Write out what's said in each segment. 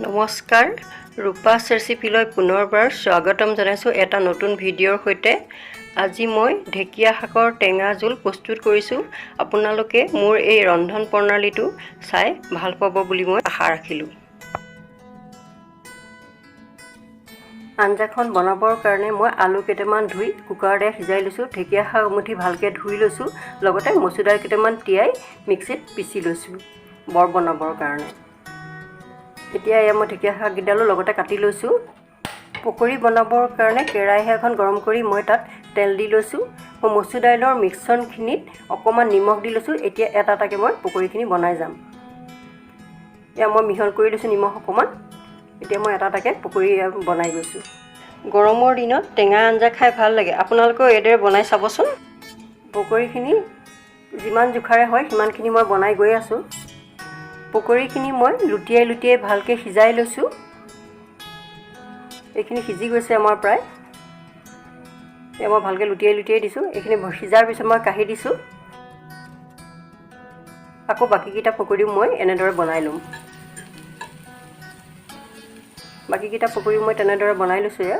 নমস্কাৰ ৰূপাছ ৰেচিপিলৈ পুনৰবাৰ স্বাগতম জনাইছোঁ এটা নতুন ভিডিঅ'ৰ সৈতে। আজি মই ঢেকীয়া শাকৰ টেঙা জোল প্ৰস্তুত কৰিছোঁ। আপোনালোকে মোৰ এই ৰন্ধন প্ৰণালীটো চাই ভাল পাব বুলি মই আশা ৰাখিলোঁ। আঞ্জাখন বনাবৰ কাৰণে মই আলু কেইটামান ধুই কুকাৰতে সিজাই লৈছোঁ। ঢেকীয়া শাক মুঠি ভালকৈ ধুই লৈছোঁ, লগতে মচুৰ দাইল কেইটামান তিয়াই মিক্সিত পিচি লৈছোঁ বৰ বনাবৰ কাৰণে। এতিয়া মই ঢেকীয়া শাককেইডালো লগতে কাটি লৈছোঁ। পকৰি বনাবৰ কাৰণে কেৰাহী এখন গৰম কৰি মই তাত তেল দি লৈছোঁ। মই মচুৰ দাইলৰ মিশ্ৰণখিনিত অকণমান নিমখ দি লৈছোঁ। এতিয়া এটা এটাকৈ মই পকৰিখিনি বনাই যাম। এয়া মই মিহল কৰি লৈছোঁ নিমখ অকণমান। এতিয়া মই এটা এটাকৈ পকৰি বনাই গৈছোঁ। গৰমৰ দিনত টেঙা আঞ্জা খাই ভাল লাগে, আপোনালোকেও এইদৰে বনাই চাবচোন। পকৰিখিনি যিমান জোখাৰে হয় সিমানখিনি মই বনাই গৈ আছোঁ। পকৰিখিনি মই লুটিয়াই লুটিয়াই ভালকৈ সিজাই লৈছোঁ। এইখিনি সিজি গৈছে আমাৰ প্ৰায়। এতিয়া মই ভালকৈ লুটিয়াই লুটিয়াই দিছোঁ। এইখিনি সিজাৰ পিছত মই কাঢ়ি দিছোঁ। আকৌ বাকীকেইটা পকৰিও মই এনেদৰে বনাই ল'ম। বাকীকেইটা পকৰি মই তেনেদৰে বনাই লৈছোঁ।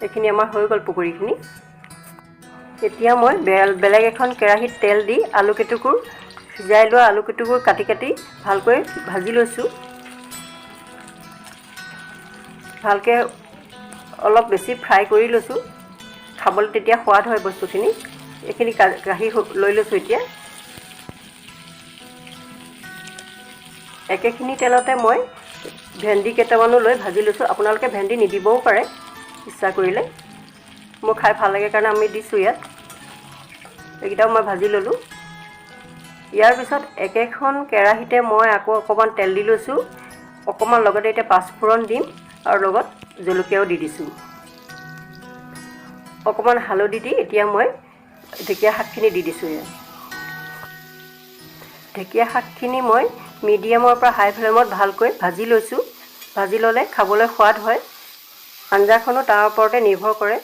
এইখিনি আমাৰ হৈ গ'ল পকৰিখিনি। এতিয়া মই বেলেগ এখন কেৰাহীত তেল দি আলু কেইটুকুৰ সিজাই লোৱা আলু কেইটুকুৰ কাটি কাটি ভালকৈ ভাজি লৈছোঁ। ভালকৈ অলপ বেছি ফ্ৰাই কৰি লৈছোঁ, খাবলৈ তেতিয়া সোৱাদ হয় বস্তুখিনি। এইখিনি কাঢ়ি লৈ লৈছোঁ। এতিয়া একেখিনি তেলতে মই ভেন্দি কেইটামানো লৈ ভাজি লৈছোঁ। আপোনালোকে ভেন্দি নিদিবও পাৰে ইচ্ছা কৰিলে। মোৰ খাই ভাল লাগে কাৰণে আমি দিছোঁ ইয়াত। এইকেইটাও মই ভাজি ল'লোঁ। ইয়াৰ পিছত একেখন কেৰাহীতে মই আকৌ অকণমান তেল দি লৈছোঁ। অকণমান লগতে এতিয়া পাঁচফোৰণ দিম আৰু লগত জলকীয়াও দি দিছোঁ। অকণমান হালধি দি এতিয়া মই ঢেকীয়া শাকখিনি দি দিছোঁ। ঢেকীয়া শাকখিনি মই মিডিয়ামৰ পৰা হাই ফ্লেমত ভালকৈ ভাজি লৈছোঁ। ভাজি ল'লে খাবলৈ সোৱাদ হয়। আঞ্জাখনো তাৰ ওপৰতে নিৰ্ভৰ কৰে।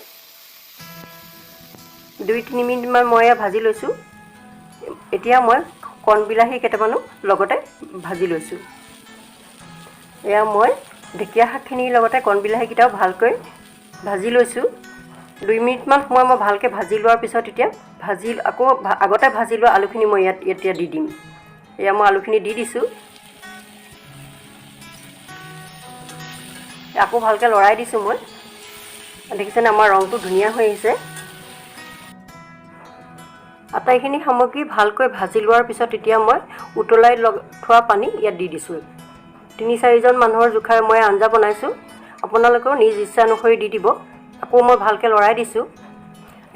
2-3 মিনিটমান মই ভাজি লৈছোঁ। এতিয়া মই কণবিলাহী কেইটামানো লগতে ভাজি লৈছোঁ। এয়া মই ঢেকীয়া শাকখিনিৰ লগতে কণবিলাহীকেইটাও ভালকৈ ভাজি লৈছোঁ। 2 মিনিটমান সময় মই ভালকৈ ভাজি লোৱাৰ পিছত এতিয়া আকৌ আগতে ভাজি লোৱা আলুখিনি মই এতিয়া দি দিম। এয়া মই আলুখিনি দি দিছোঁ। আকৌ ভালকৈ লৰাই দিছোঁ মই। দেখিছেনে আমাৰ ৰংটো ধুনীয়া হৈ আহিছে। আটাইখিনি সামগ্ৰী ভালকৈ ভাজি লোৱাৰ পিছত এতিয়া মই উতলাই থোৱা পানী ইয়াত দি দিছোঁ। 3-4জন মানুহৰ জোখাৰে মই আঞ্জা বনাইছোঁ। আপোনালোকেও নিজ ইচ্ছা অনুসৰি দি দিব। আকৌ মই ভালকৈ লৰাই দিছোঁ।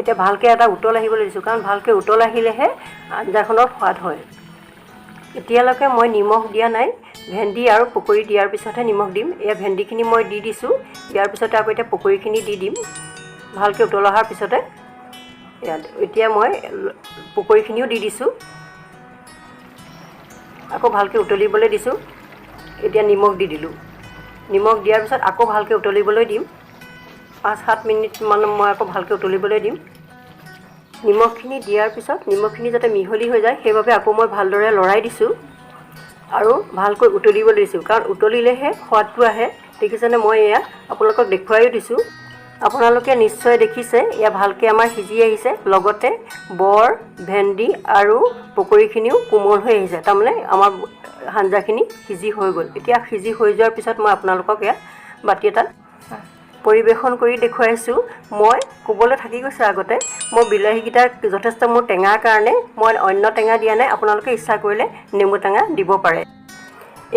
এতিয়া ভালকৈ এটা উতল আহিবলৈ দিছোঁ, কাৰণ ভালকৈ উতল আহিলেহে আঞ্জাখনৰ সোৱাদ হয়। এতিয়ালৈকে মই নিমখ দিয়া নাই। ভেন্দি আৰু পকৰি দিয়াৰ পিছতহে নিমখ দিম। এয়া ভেন্দিখিনি মই দি দিছোঁ। দিয়াৰ পিছতে আকৌ এতিয়া পকৰিখিনি দি দিম ভালকৈ উতল অহাৰ পিছতে। এতিয়া মই পকৰিখিনিও দি দিছোঁ। আকৌ ভালকৈ উতলিবলৈ দিছোঁ। এতিয়া নিমখ দি দিলোঁ। নিমখ দিয়াৰ পিছত আকৌ ভালকৈ উতলিবলৈ দিম। 5-7 মিনিটমান মই আকৌ ভালকৈ উতলিবলৈ দিম। নিমখখিনি দিয়াৰ পিছত নিমখখিনি যাতে মিহলি হৈ যায় সেইবাবে আকৌ মই ভালদৰে লৰাই দিছোঁ আৰু ভালকৈ উতলিবলৈ দিছোঁ, কাৰণ উতলিলেহে সোৱাদটো আহে। দেখিছেনে মই এয়া আপোনালোকক দেখুৱাইও দিছোঁ। আপোনালোকে নিশ্চয় দেখিছে এয়া ভালকৈ আমাৰ সিজি আহিছে। লগতে ভেন্দি আৰু পকৰিখিনিও কোমল হৈ আহিছে। তাৰমানে আমাৰ আঞ্জাখিনি সিজি হৈ গ'ল। এতিয়া সিজি হৈ যোৱাৰ পিছত মই আপোনালোকক এয়া বাতি এটাত পৰিৱেশন কৰি দেখুৱাইছোঁ। মই ক'বলৈ থাকি গৈছে আগতে, মই বিলাহীকেইটা যথেষ্ট মোৰ টেঙাৰ কাৰণে মই অন্য টেঙা দিয়া নাই। আপোনালোকে ইচ্ছা কৰিলে নেমু টেঙা দিব পাৰে।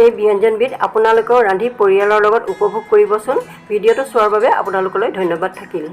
এই ব্যঞ্জনবিধ আপোনালোকেও ৰান্ধি পৰিয়ালৰ লগত উপভোগ কৰিবচোন। ভিডিঅ'টো চোৱাৰ বাবে আপোনালোকলৈ ধন্যবাদ থাকিল।